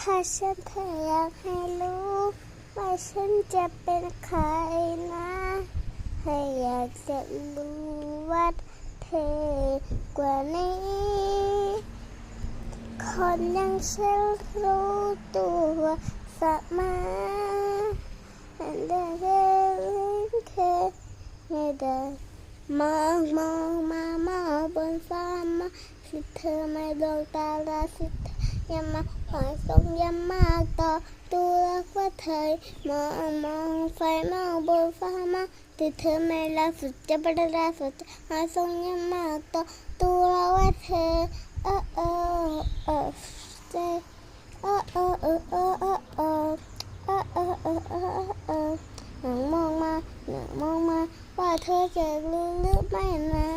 ถ้าฉันเธออยากให้รู้ว่าฉันจะเป็นใครนะให้อยากจะรู้ว่าเธอกว่านี้คนอย่างฉันรู้ตัวเสมอได้แค่ไม่ได้มองบนฟ้ามาสิเธอไม่ดวงตาราสิเธออย่ามาหอยส่งอย่ามากต่อตัวรักว่าเธอมองไฟมองบนฟ้ามาที่เธอไม่รักสุดจะประดาสุดหอยส่งอย่ามากต่อตัวรักว่าเธอใจหนึ่งมองมาว่าเธอจะรู้หรือไม่นะ